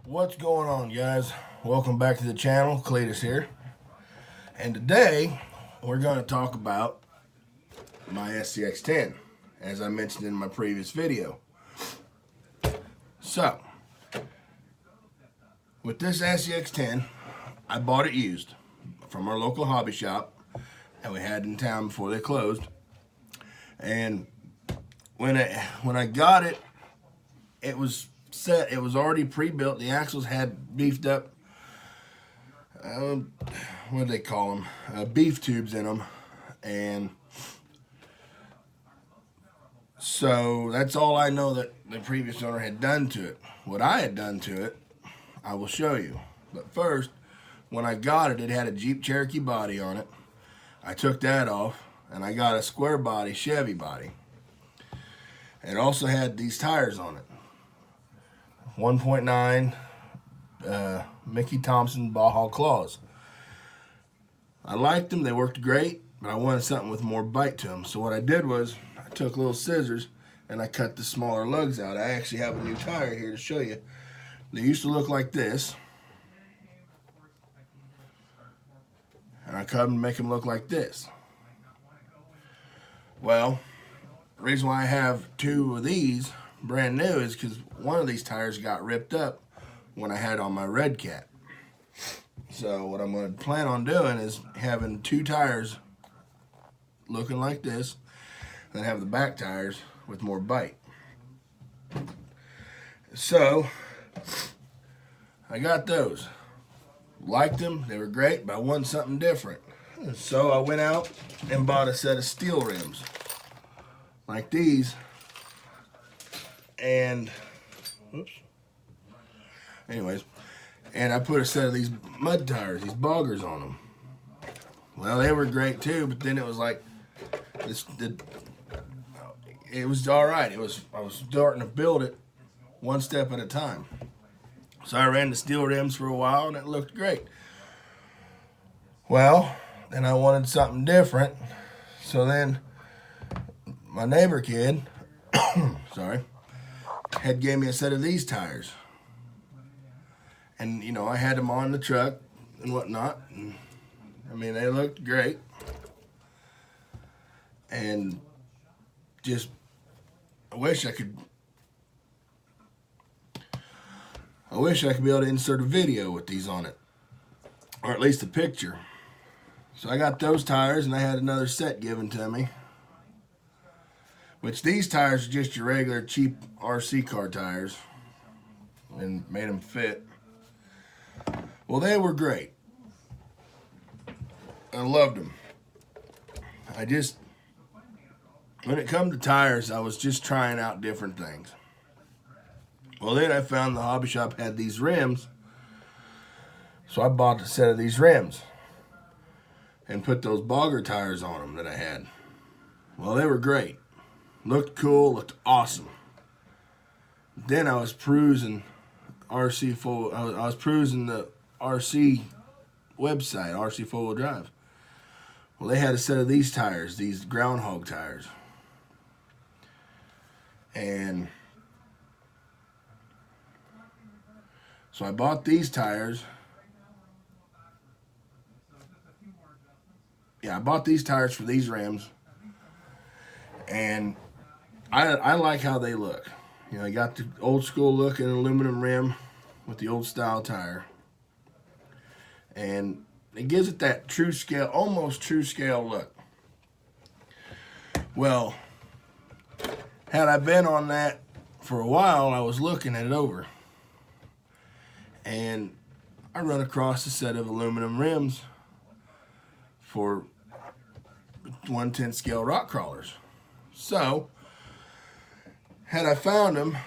What's going on, guys? Welcome back to the channel. Cletus here, and today we're going to talk about my scx10, as I mentioned in my previous video. So with this scx10, I bought it used from our local hobby shop that we had in town before they closed. And when I got it, it was set. It was already pre-built. The axles had beefed up, what do they call them? Beef tubes in them. And so that's all I know that the previous owner had done to it. What I had done to it, I will show you. But first, when I got it, it had a Jeep Cherokee body on it. I took that off, and I got a square body Chevy body. It also had these tires on it. 1.9 Mickey Thompson Baja Claws. I liked them, they worked great, but I wanted something with more bite to them. So what I did was, I took little scissors and I cut the smaller lugs out. I actually have a new tire here to show you. They used to look like this, and I cut them to make them look like this. Well, the reason why I have two of these brand new is because one of these tires got ripped up when I had on my Red Cat. So what I'm going to plan on doing is having two tires looking like this, and have the back tires with more bite. So I got those. Liked them, they were great, but I wanted something different. So I went out and bought a set of steel rims like these. And oops. Anyways, and I put a set of these mud tires, these boggers on them. Well, they were great too, but then it was like it was all right. I was starting to build it one step at a time. So I ran the steel rims for a while, and it looked great. Well, then I wanted something different. So then my neighbor kid, sorry, had gave me a set of these tires. And, you know, I had them on the truck and whatnot. And, I mean, they looked great. And just, I wish I could be able to insert a video with these on it. Or at least a picture. So I got those tires, and I had another set given to me. Which these tires are just your regular cheap RC car tires. And made them fit. Well, they were great. I loved them. When it come to tires, I was just trying out different things. Well, then I found the hobby shop had these rims. So I bought a set of these rims and put those bogger tires on them that I had. Well, they were great. Looked cool, looked awesome. Then I was perusing I was perusing the RC website, RC 4-wheel drive. Well, they had a set of these tires, these groundhog tires. And so I bought these tires. Yeah, I bought these tires for these rims. And I like how they look. You know, I got the old school looking aluminum rim with the old style tire. And it gives it that true scale, almost true scale look. Well, had I been on that for a while, I was looking it over. And I run across a set of aluminum rims for 1/10 scale rock crawlers. So, had I found them,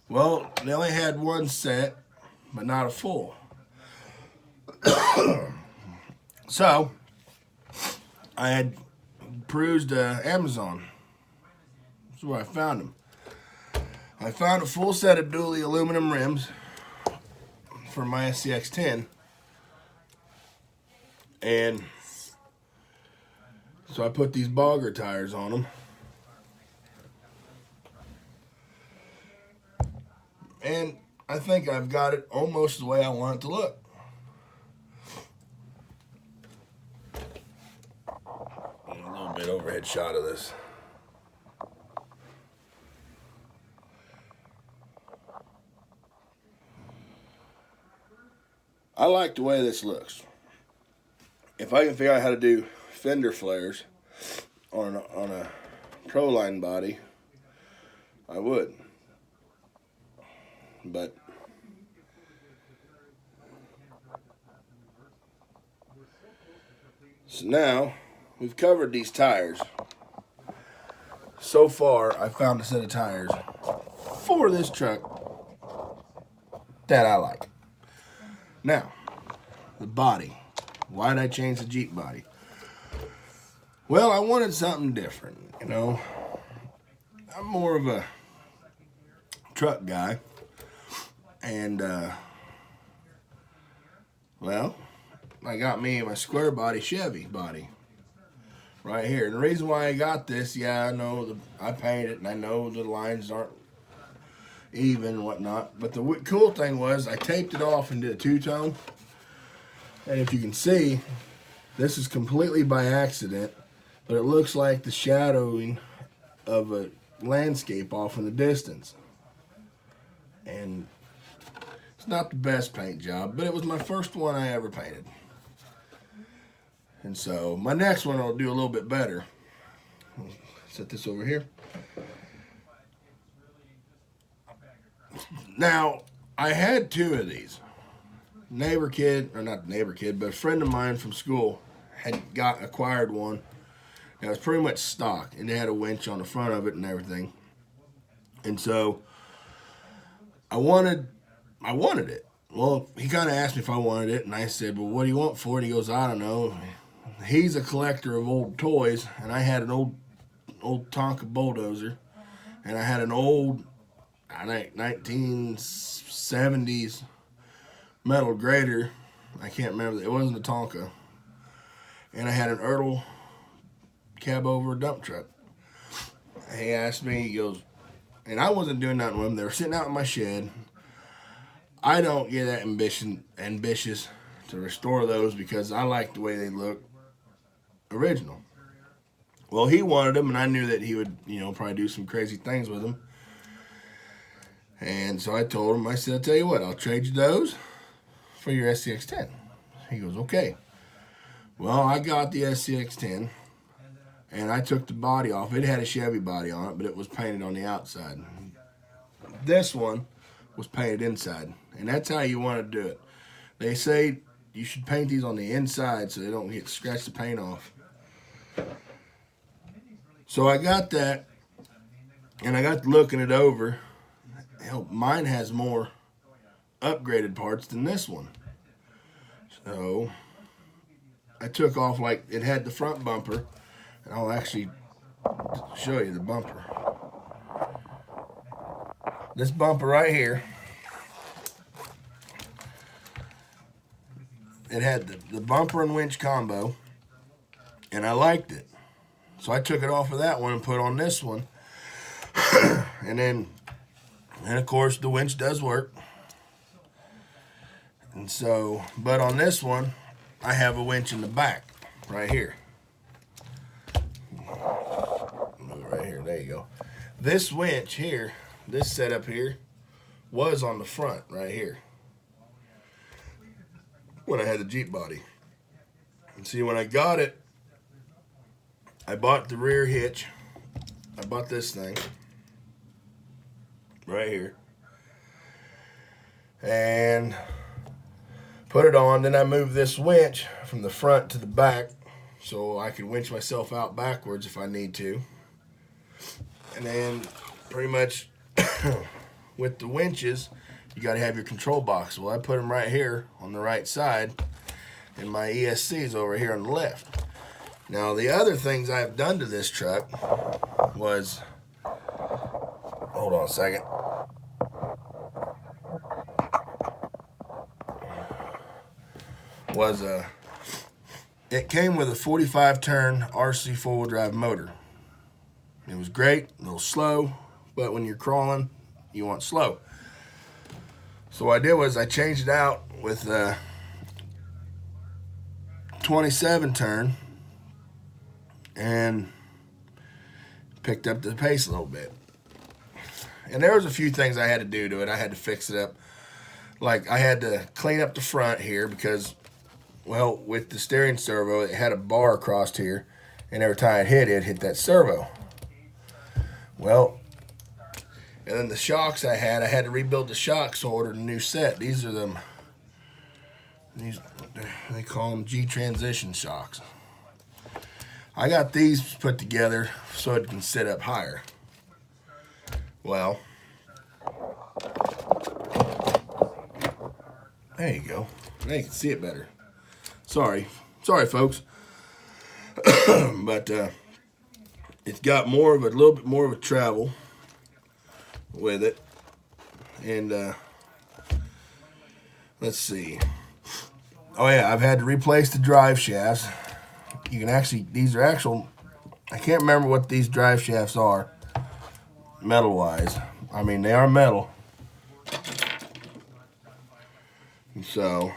well, they only had one set, but not a full. So, I had perused Amazon. That's where I found them. I found a full set of dually aluminum rims for my scx10. And so I put these bogger tires on them. And I think I've got it almost the way I want it to look. A little bit overhead shot of this. I like the way this looks. If I can figure out how to do fender flares on a Proline body, I would. But so now we've covered these tires. So far, I found a set of tires for this truck that I like. Now, the body. Why did I change the Jeep body? Well, I wanted something different, you know. I'm more of a truck guy. And, well, I got me my square body Chevy body right here. And the reason why I got this, yeah, I know I painted it, and I know the lines aren't even and whatnot. But the cool thing was I taped it off and did a two-tone. And if you can see, this is completely by accident, but it looks like the shadowing of a landscape off in the distance. And it's not the best paint job, but it was my first one I ever painted. And so my next one will do a little bit better. I'll set this over here. Now, I had two of these. Neighbor kid, or not neighbor kid, but a friend of mine from school had acquired one. It was pretty much stock, and it had a winch on the front of it and everything. And so I wanted it. Well, he kind of asked me if I wanted it, and I said, well, what do you want for it? He goes, I don't know. He's a collector of old toys, and I had an old Tonka bulldozer, and I had an old, I think, 1970s metal grader. I can't remember. It wasn't a Tonka. And I had an Ertl cab over dump truck. He asked me, he goes, and I wasn't doing nothing with them. They were sitting out in my shed. I don't get that ambitious to restore those because I like the way they look original. Well, he wanted them, and I knew that he would, probably do some crazy things with them. And so I told him, I said, I'll tell you what, I'll trade you those for your scx10. He goes, okay. Well, I got the scx10, and I took the body off. It had a Chevy body on it, but it was painted on the outside. This one was painted inside, and that's how you want to do it. They say you should paint these on the inside so they don't scratch the paint off. So I got that, and I got looking it over. Hell, mine has more upgraded parts than this one. So I took off, like, it had the front bumper, and I'll actually show you the bumper. This bumper right here, it had the bumper and winch combo, and I liked it. So I took it off of that one and put on this one. And of course the winch does work. And so, but on this one, I have a winch in the back, right here. Move it right here, there you go. This winch here, this setup here, was on the front, right here, when I had the Jeep body. And see, when I got it, I bought the rear hitch. I bought this thing, right here. And put it on, then I moved this winch from the front to the back so I could winch myself out backwards if I need to. And then pretty much with the winches, you got to have your control box. Well, I put them right here on the right side, and my ESC is over here on the left. Now, the other things I've done to this truck was, hold on a second. It came with a 45 turn RC four-wheel drive motor. It was great, a little slow, but when you're crawling, you want slow. So what I did was I changed it out with 27 turn and picked up the pace a little bit. And there was a few things I had to do to it. I had to fix it up. Like I had to clean up the front here because, well, with the steering servo, it had a bar across here, and every time it hit that servo. Well, and then the shocks I had to rebuild the shocks, so I ordered a new set. These are them. They call them G transition shocks. I got these put together so it can sit up higher. Well, there you go. Now you can see it better. Sorry, folks. But it's got little bit more of a travel with it, and let's see. Oh yeah, I've had to replace the drive shafts. You can actually, these are actual, I can't remember what these drive shafts are, metal-wise. I mean, they are metal. So,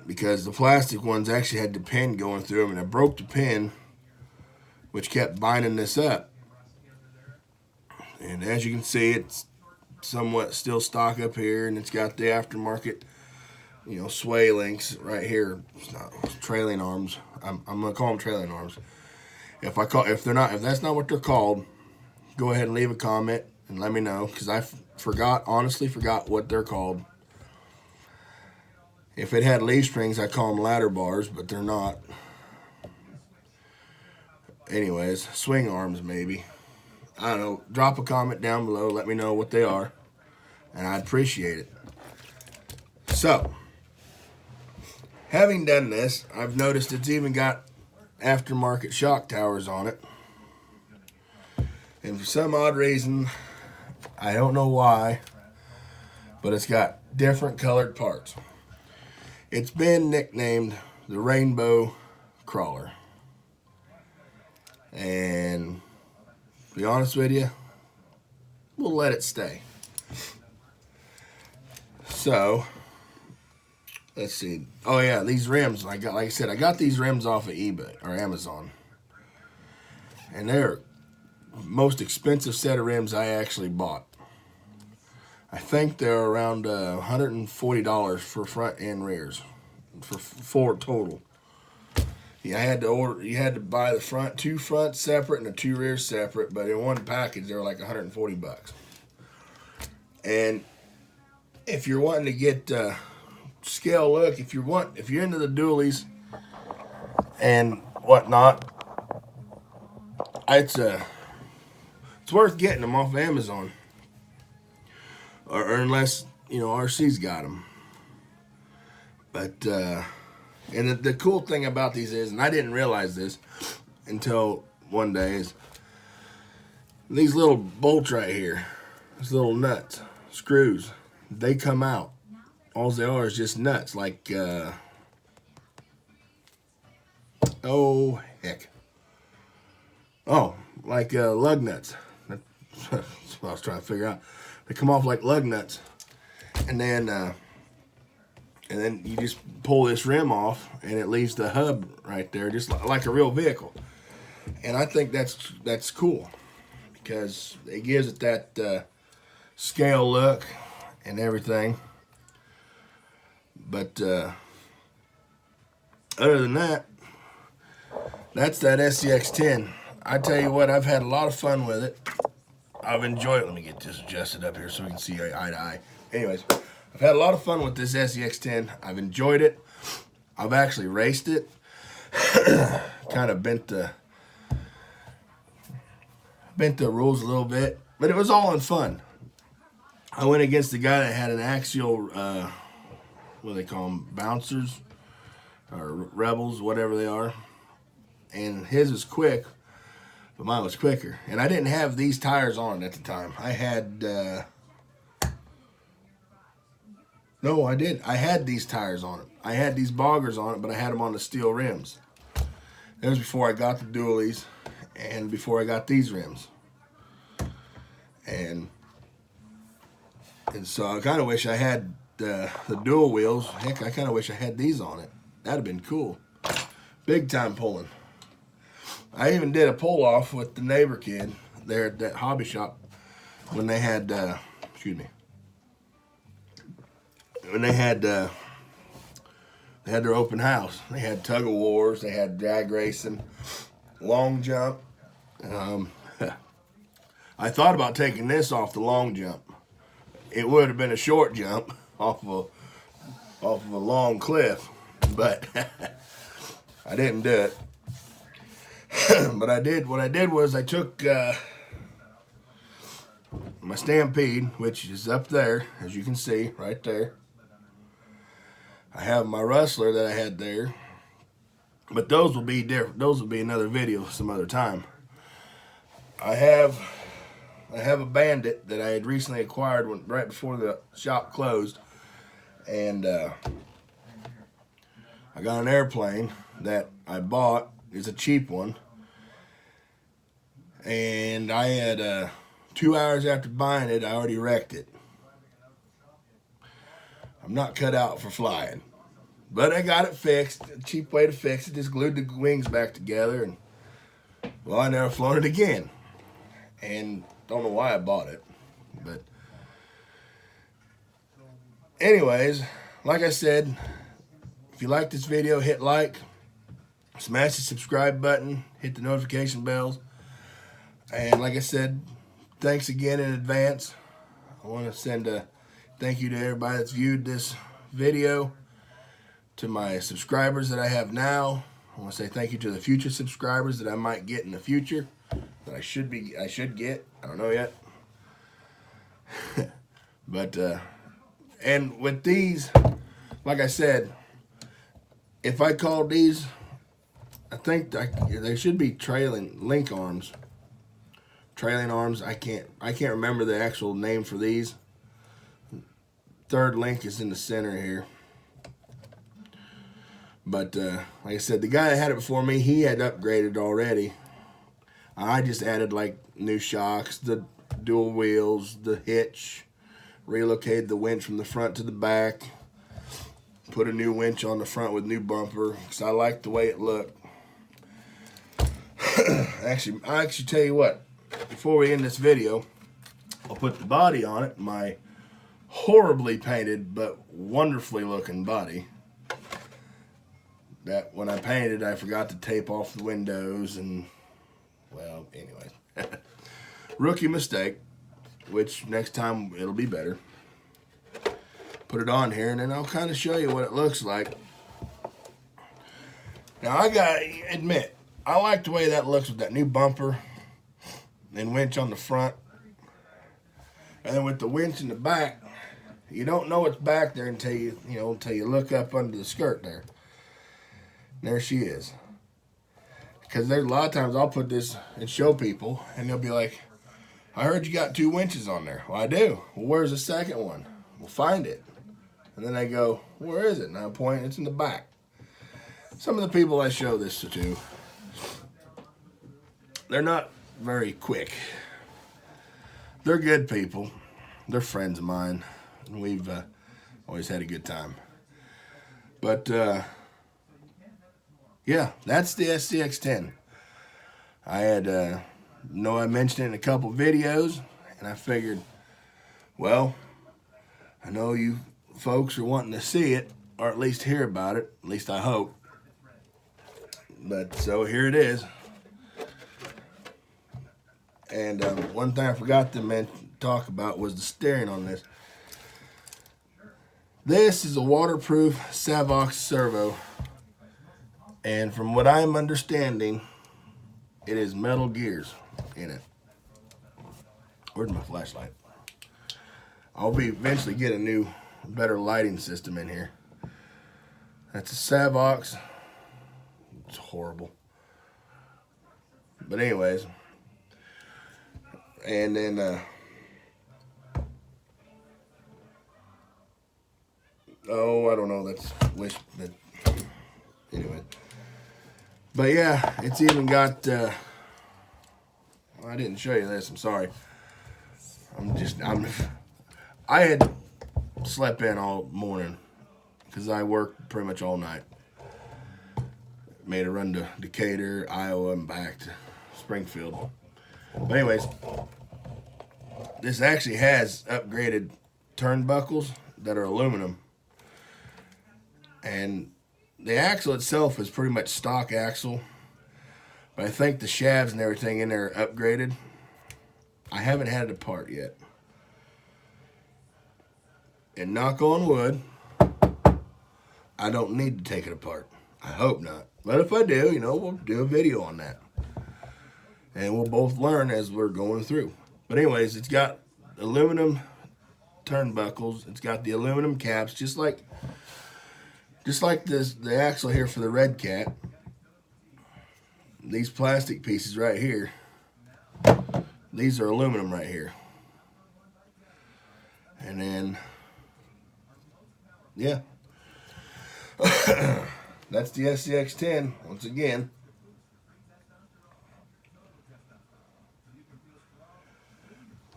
because the plastic ones actually had the pin going through them, and I broke the pin, which kept binding this up. And as you can see, it's somewhat still stock up here, and it's got the aftermarket, sway links right here. It's not trailing arms. I'm gonna call them trailing arms. If that's not what they're called, go ahead and leave a comment and let me know, because I honestly forgot what they're called. If it had leaf springs, I call them ladder bars, but they're not. Anyways, swing arms maybe. I don't know. Drop a comment down below. Let me know what they are, and I'd appreciate it. So, having done this, I've noticed it's even got aftermarket shock towers on it. And for some odd reason, I don't know why, but it's got different colored parts. It's been nicknamed the Rainbow Crawler. And to be honest with you, we'll let it stay. So, let's see. Oh yeah, these rims. Like I said, I got these rims off of eBay or Amazon, and they're the most expensive set of rims I actually bought. I think they're around $140 for front and rears, for four total. Yeah, you had to buy the two fronts separate and the two rears separate, but in one package they were like $140. And if you're wanting to get scale look, if you're into the dualies and whatnot, it's worth getting them off Amazon, or unless RC's got them. But and the cool thing about these is, and I didn't realize this until one day, is these little bolts right here, these little nuts, screws, they come out. All they are is just nuts, like like lug nuts. That's what I was trying to figure out. They come off like lug nuts, and then you just pull this rim off, and it leaves the hub right there, just like a real vehicle. And I think that's cool, because it gives it that scale look and everything. But other than that, that's that scx10. I tell you what, I've had a lot of fun with it. I've enjoyed it. Let me get this adjusted up here so we can see eye to eye. Anyways, I've had a lot of fun with this scx10. I've enjoyed it. I've actually raced it. Kind of bent the rules a little bit, but it was all in fun. I went against the guy that had an axial, what do they call them, bouncers or rebels, whatever they are, and his was quick, but mine was quicker. And I didn't have these tires on it at the time. I had no, I did. I had these tires on it. I had these boggers on it, but I had them on the steel rims. That was before I got the dualies and before I got these rims. And And so I kind of wish I had the dual wheels. Heck, I kind of wish I had these on it. That'd have been cool. Big time pulling. I even did a pull off with the neighbor kid there at that hobby shop when they had, when they had their open house. They had tug of wars, they had drag racing, long jump. I thought about taking this off the long jump. It would have been a short jump off of a long cliff, but I didn't do it. But what I did was I took my Stampede, which is up there, as you can see, right there. I have my Rustler that I had there, but those will be different. Those will be another video some other time. I have a Bandit that I had recently acquired right before the shop closed, and I got an airplane that I bought. It's a cheap one, and I had 2 hours after buying it, I already wrecked it. I'm not cut out for flying, but I got it fixed. A cheap way to fix it, just glued the wings back together, and well, I never flown it again, and don't know why I bought it, but anyways, like I said, if you like this video, hit like, smash the subscribe button, hit the notification bells, and like I said, thanks again in advance. I want to send a thank you to everybody that's viewed this video, to my subscribers that I have now. I want to say thank you to the future subscribers that I might get in the future, that I should get. I don't know yet. But and with these, like I said, if I called these, I think they should be trailing link arms. Trailing arms. I can't remember the actual name for these. Third link is in the center here. But like I said, the guy that had it before me, he had upgraded already. I just added like new shocks, the dual wheels, the hitch, relocated the winch from the front to the back, put a new winch on the front with new bumper because I like the way it looked. Actually, I tell you what, before we end this video, I'll put the body on it, my horribly painted but wonderfully looking body. That when I painted, I forgot to tape off the windows, and well, anyway, rookie mistake, which next time it'll be better. Put it on here, and then I'll kind of show you what it looks like. Now, I gotta admit, I like the way that looks with that new bumper and winch on the front. And then with the winch in the back, you don't know it's back there until you look up under the skirt there. And there she is. Because there's a lot of times I'll put this and show people, and they'll be like, I heard you got 2 winches on there. Well, I do. Well, where's the second one? We'll find it. And then they go, where is it? And I point, it's in the back. Some of the people I show this to, they're not very quick. They're good people. They're friends of mine. And we've always had a good time. But, yeah, that's the scx10. I had, I mentioned it in a couple videos, and I figured, well, I know you folks are wanting to see it, or at least hear about it, at least I hope. But, so here it is. And one thing I forgot to talk about was the steering on this. This is a waterproof Savox servo. And from what I'm understanding, it is metal gears in it. Where's my flashlight? I'll eventually get a new, better lighting system in here. That's a Savox. It's horrible. But anyways. And then, oh, I don't know. That's anyway. But yeah, it's even got, I didn't show you this, I'm sorry. I had slept in all morning because I worked pretty much all night. Made a run to Decatur, Iowa, and back to Springfield. But anyways, this actually has upgraded turnbuckles that are aluminum. And the axle itself is pretty much stock axle. But I think the shafts and everything in there are upgraded. I haven't had it apart yet. And knock on wood, I don't need to take it apart. I hope not. But if I do, you know, we'll do a video on that. And we'll both learn as we're going through. But anyways, it's got aluminum turnbuckles. It's got the aluminum caps, just like this, the axle here for the Red Cat. These plastic pieces right here, these are aluminum right here. And then, yeah. That's the scx10, once again.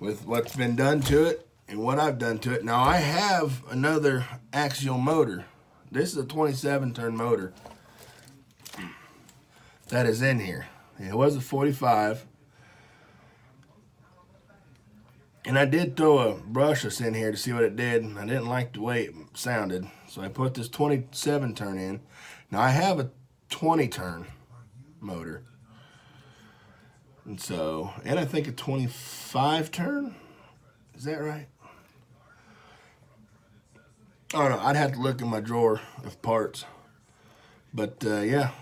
With what's been done to it and what I've done to it. Now, I have another axial motor. This is a 27-turn motor that is in here. It was a 45. And I did throw a brushless in here to see what it did. I didn't like the way it sounded, so I put this 27-turn in. Now, I have a 20-turn motor. And so, and I think a 25-turn? Is that right? I don't know. I'd have to look in my drawer of parts. But, yeah.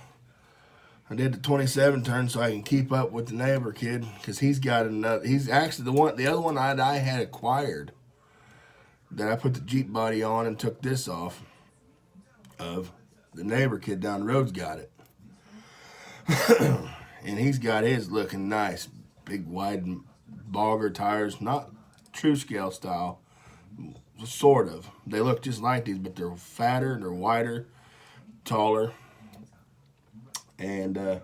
I did the 27-turn so I can keep up with the neighbor kid, because he's got another. He's actually the other one I had acquired that I put the Jeep body on and took this off of. The neighbor kid down the road's got it. And he's got his looking nice. Big wide bogger tires. Not true scale style. Sort of. They look just like these, but they're fatter, they're wider, taller. And,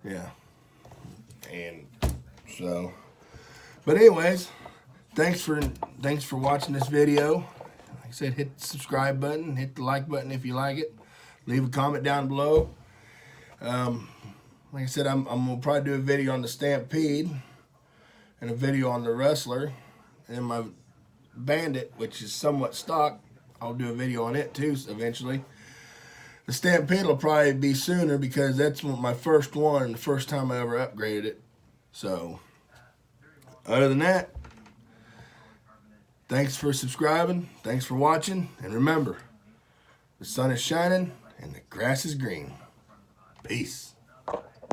yeah. And so, but anyways, thanks for watching this video. Like I said, hit the subscribe button, hit the like button if you like it. Leave a comment down below. Like I said, I'm gonna probably do a video on the Stampede and a video on the Rustler, and my Bandit, which is somewhat stock. I'll do a video on it too eventually. The Stampede will probably be sooner because that's my first one, the first time I ever upgraded it. So, other than that, thanks for subscribing, thanks for watching, and remember, the sun is shining and the grass is green. Peace.